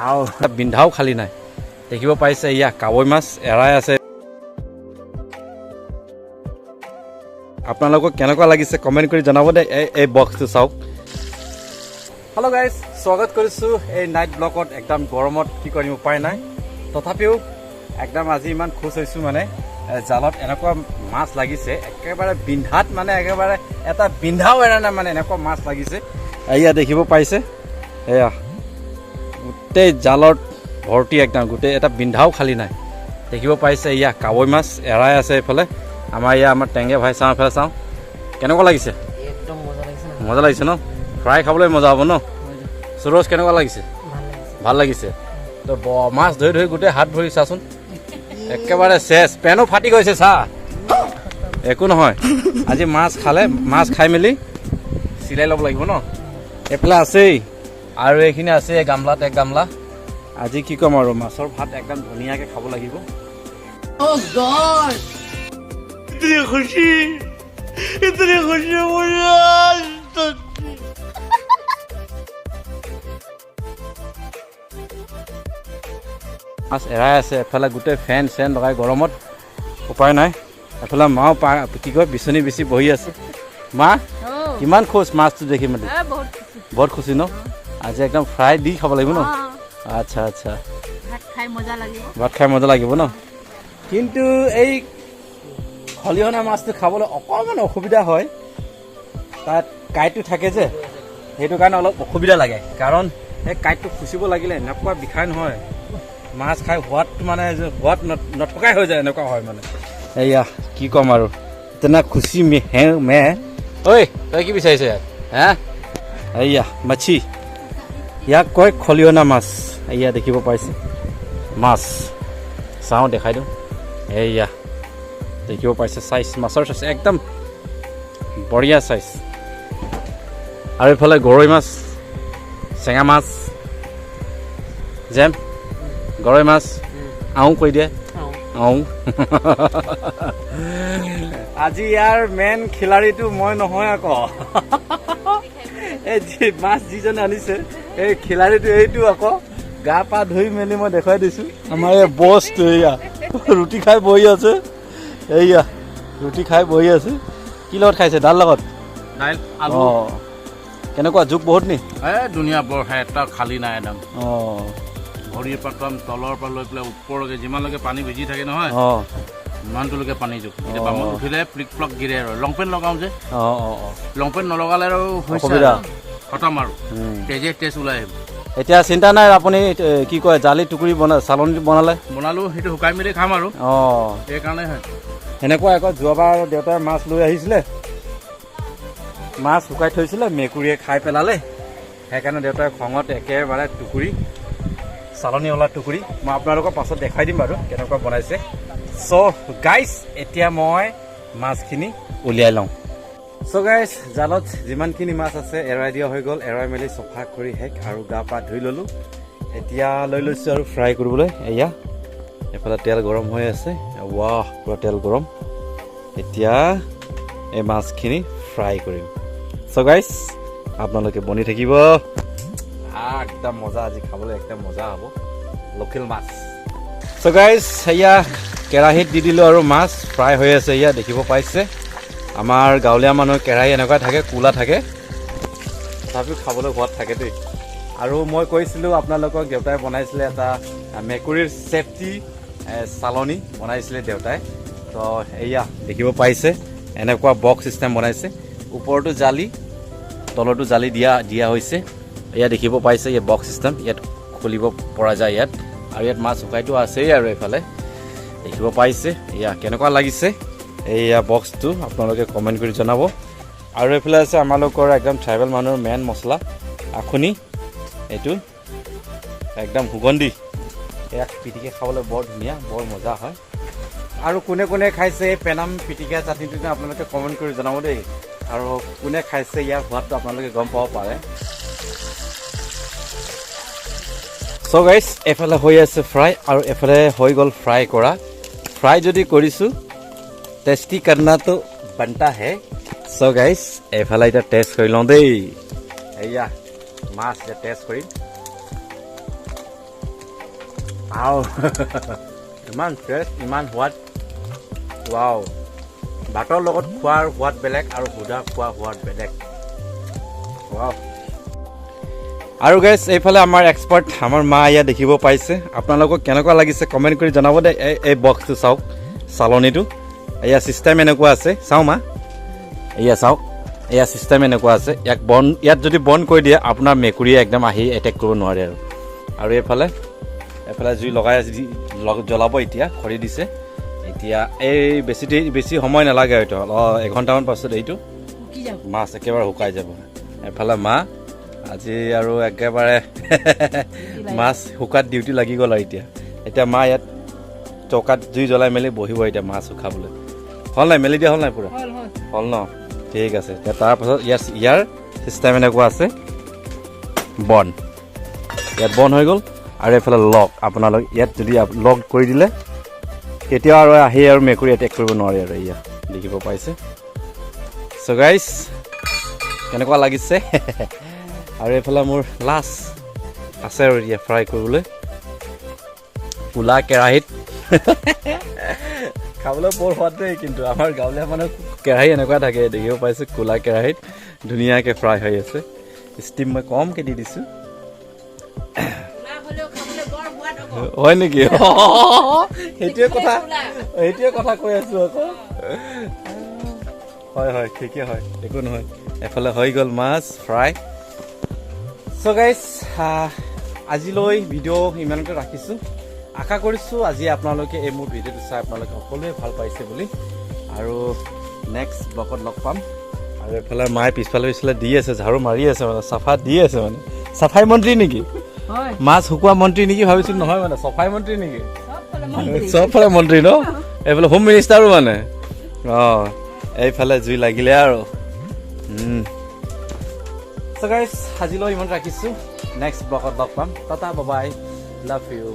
আৰু বিন্ধাও খালী নাই দেখিব পাইছে ইয়া কাৱৈ মাছ এৰাই আছে আপোনালোকক কেনেকুৱা লাগিছে কমেণ্ট কৰি জনাব দে এই বক্সটো চাওক হেল্ল' গাইজ স্বাগত কৰিছোঁ এই নাইট ব্লগত একদম গৰমত কি কৰিম উপায় নাই তথাপিও একদম আজি ইমান খুচ হৈছোঁ মানে জালত এনেকুৱা মাছ লাগিছে একেবাৰে বিন্ধাত মানে একেবাৰে এটা বিন্ধাও এৰা নাই মানে এনেকুৱা মাছ লাগিছে এয়া দেখিব পাইছে এয়া গোটেই জালত ভৰ্তি একদম গোটেই এটা বিন্ধাও খালী নাই দেখিব পাইছে ইয়া কাৱৈ মাছ এৰাই আছে এইফালে আমাৰ ইয়া আমাৰ টেঙে ভাই চাওঁ এফালে চাওঁ কেনেকুৱা লাগিছে একদম মজা লাগিছে ন ফ্ৰাই খাবলৈ মজা হ'ব ন সুৰজ কেনেকুৱা লাগিছে ভাল লাগিছে তো মাছ ধৰি ধৰি গোটেই হাত ভৰি চাচোন একেবাৰে চেচ পেনো ফাটি গৈছে চা একো নহয় আজি মাছ খাই মেলি চিলাই ল'ব লাগিব ন এইফালে আছেই আৰু এইখিনি আছে গামলাত এক গামলা আজি কি ক'ম আৰু মাছৰ ভাত একদম ধুনীয়াকৈ খাব লাগিব মাছ এৰাই আছে এফালে গোটেই ফেন চেন লগাই গৰমত উপায় নাই এফালে মাও কি কয় বিচনী বেছি বহি আছে মা কিমান খুচ মাছটো দেখি মানে বহুত খুচি ন আজি একদম ফ্ৰাই দি খাব লাগিব ন আচ্ছা আচ্ছা ভাত খাই মজা লাগিব ন কিন্তু এই খলিহনা মাছটো খাবলৈ অকণমান অসুবিধা হয় তাত কাঁইটটো থাকে যে সেইটো কাৰণে অলপ অসুবিধা লাগে কাৰণ সেই কাঁইটটো খুচিব লাগিলে এনেকুৱা বিষাই নহয় মাছ খাই সোৱাদটো মানে সোৱাদ নথকাই হৈ যায় এনেকুৱা হয় মানে এয়া কি ক'ম আৰু তেনে খুচি মে ঐ তই কি বিচাৰিছ ইয়াত হা এয়া মাছি ইয়াক কয় খলিহনা মাছ এয়া দেখিব পাইছে মাছ চাওঁ দেখাই দিওঁ এয়া দেখিব পাইছে চাইজ মাছৰ চাইজ একদম বঢ়িয়া চাইজ আৰু এইফালে গৰৈ মাছ চেঙা মাছ জেম গৰৈ মাছ আওঁ কৈ দিয়ে আওঁ আজি ইয়াৰ মেইন খিলাৰীটো মই নহয় আকৌ এই মাছ যিজনে আনিছে এই খিলাৰীটো এইটো আকৌ গা পা ধুই মেলি মই দেখুৱাই দিছোঁ আমাৰ এই বছটো এয়া ৰুটি খাই বহি আছে এইয়া ৰুটি খাই বহি আছে কি লগত খাইছে দাল লগত দাইল আলু কেনেকুৱা জোক বহুত নি ধুনীয়া বৰ এটা খালী নাই একদম অঁ ভৰিৰ পৰা একদম তলৰ পৰা লৈ পেলাই ওপৰলৈকে যিমানলৈকে পানী ভিজি থাকে নহয় ইমানটোলৈকে পানী জোক এতিয়া বামত উঠিলে প্লিক প্লক গিৰে আৰু লং পেণ্ট লগাওঁ যে লং পেণ্ট নলগালে আৰু অসুবিধা খতম আৰু তেজে তেজ ওলাই আহিব এতিয়া চিন্তা নাই আপুনি কি কয় জালি টুকুৰি চালনী বনালোঁ সেইটো শুকাই মেলি খাম আৰু সেইকাৰণে সেনেকুৱা আকৌ যোৱাবাৰ দেউতাই মাছ লৈ আহিছিলে মাছ শুকাই থৈছিলে মেকুৰীয়ে খাই পেলালে সেইকাৰণে দেউতাই খঙত একেবাৰে টুকুৰি চালনী ওলা টুকুৰি মই আপোনালোকৰ পাছত দেখাই দিম বাৰু কেনেকুৱা বনাইছে চ' গাইজ এতিয়া মই মাছখিনি উলিয়াই লওঁ চ' গাইজ জালত যিমানখিনি মাছ আছে এৰাই দিয়া হৈ গ'ল এৰাই মেলি চফা কৰি শেষ আৰু গা পা ধুই ল'লোঁ এতিয়া লৈ লৈছোঁ আৰু ফ্ৰাই কৰিবলৈ এয়া এইফালে তেল গৰম হৈ আছে ৱাহ পুৰা তেল গৰম এতিয়া এই মাছখিনি ফ্ৰাই কৰিম চ' গাইজ আপোনালোকে বনি থাকিব একদম মজা আজি খাবলৈ একদম মজা হ'ব লোকেল মাছ চ' গাইজ এয়া কেৰাহীত দি দিলোঁ আৰু মাছ ফ্ৰাই হৈ আছে এয়া দেখিব পাইছে আমাৰ গাঁৱলীয়া মানুহৰ কেৰাহী এনেকুৱা থাকে কোলা থাকে তথাপিও খাবলৈ সোৱাদ থাকে দেই আৰু মই কৈছিলোঁ আপোনালোকক দেউতাই বনাইছিলে এটা মেকুৰীৰ চেফটি চালনী বনাইছিলে দেউতাই তো এয়া দেখিব পাইছে এনেকুৱা বক্স চিষ্টেম বনাইছে ওপৰতো জালি তলতো জালি দিয়া হৈছে এয়া দেখিব পাইছে এই বক্স চিষ্টেম ইয়াত খুলিব পৰা যায় ইয়াত আৰু ইয়াত মাছ শুকাইতো আছেই আৰু এইফালে দেখিব পাইছে এয়া কেনেকুৱা লাগিছে এইয়া বক্সটো আপোনালোকে কমেণ্ট কৰি জনাব আৰু এইফালে আছে আমালোকৰ একদম ট্ৰাইবেল মানুহৰ মেইন মছলা আখুনি এইটো একদম সুগন্ধি ইয়াক পিটিকা খাবলৈ বৰ ধুনীয়া বৰ মজা হয় আৰু কোনে কোনে খাইছে পেনাম পিটিকা চাটনিটো আপোনালোকে কমেণ্ট কৰি জনাব দেই আৰু কোনে খাইছে ইয়াৰ সোৱাদটো আপোনালোকে গম পাব পাৰে চ' গাইজ এফালে হৈ আছে ফ্ৰাই আৰু এফালে হৈ গ'ল ফ্ৰাই কৰা ফ্ৰাই যদি কৰিছোঁ টেষ্টি কৰনাটো বনতা হে চ' গাইজ এফালে এতিয়া টেষ্ট কৰি লওঁ দেই এয়া মাছ এতিয়া টেষ্ট কৰিম আৰু ইমান ফ্ৰেছ ইমান সোৱাদ ৱাও ভাতৰ লগত খোৱাৰ সোৱাদ বেলেগ আৰু সুধা খোৱা সোৱাদ বেলেগ ৱাও আৰু গাইছ এইফালে আমাৰ এক্সপাৰ্ট আমাৰ মা ইয়াত দেখিব পাইছে আপোনালোকক কেনেকুৱা লাগিছে কমেণ্ট কৰি জনাব দে এই বক্সটো চাওক চালনীটো এয়া চিষ্টেম এনেকুৱা আছে চাওঁ মা এয়া চাওক এয়া চিষ্টেম এনেকুৱা আছে ইয়াত যদি বন্ধ কৰি দিয়ে আপোনাৰ মেকুৰীয়ে একদম আহি এটেক কৰিব নোৱাৰে আৰু এইফালে জুই লগাই জ্বলাব এতিয়া খৰি দিছে এতিয়া এই বেছি সময় নালাগে হয়তো এঘণ্টামান পাছত এইটো মাছ একেবাৰে শুকাই যাব এফালে মা আজি আৰু একেবাৰে মাছ শুকাত ডিউটি লাগি গ'ল আৰু এতিয়া মা ইয়াত চৌকাত জুই জ্বলাই মেলি বহিব এতিয়া মাছ শুকাবলৈ হ'ল নাই মেলি দিয়া হ'ল নাই পূৰা হ'ল ন ঠিক আছে এতিয়া তাৰপাছত ইয়াৰ চিষ্টেম এনেকুৱা আছে বন ইয়াত বন হৈ গ'ল আৰু এইফালে লক আপোনালোক ইয়াত যদি লক কৰি দিলে কেতিয়াও আৰু আহি আৰু মেকুৰী এটেক কৰিব নোৱাৰে আৰু ইয়াত দেখিব পাইছে চ' গাইজ কেনেকুৱা লাগিছে আৰু এইফালে মোৰ লাষ্ট আছে আৰু এতিয়া ফ্ৰাই কৰিবলৈ কোলা কেৰাহীত খাবলৈ বৰ সোৱাদ দেই কিন্তু আমাৰ গাঁৱলীয়া মানুহ কেৰাহী এনেকুৱা থাকে দেখিব পাইছোঁ কোলা কেৰাহীত ধুনীয়াকৈ ফ্ৰাই হৈ আছে ষ্টিম মই কমকৈ দি দিছোঁ হয় নেকি সেইটোৱে কথা কৈ আছোঁ আকৌ হয় ঠিকেই হয় একো নহয় এফালে হৈ গ'ল মাছ ফ্ৰাই চ' গাইজ আজিলৈ ভিডিঅ' ইমানতে ৰাখিছোঁ আশা কৰিছোঁ আজি আপোনালোকে এই মোৰ ভিডিঅ'টো চাই আপোনালোকে সকলোৱে ভাল পাইছে বুলি আৰু নেক্সট ব্লগত লগ পাম আৰু এইফালে মায়ে পিছফালে দি আছে ঝাৰু মাৰি আছে মানে চাফা দি আছে মানে চাফাই মন্ত্ৰী নেকি মাছ শুকোৱা মন্ত্ৰী নেকি ভাবিছিলোঁ নহয় মানে চাফাই মন্ত্ৰী নেকি চবফালে মন্ত্ৰী ন এইফালে হোম মিনিষ্টাৰো মানে অঁ এইফালে জুই লাগিলে আৰু চ' গাইজ আজিলৈ ইমান ৰাখিছোঁ নেক্সট ব্লগত লগ পাম টাটা বাই লাভ ইউ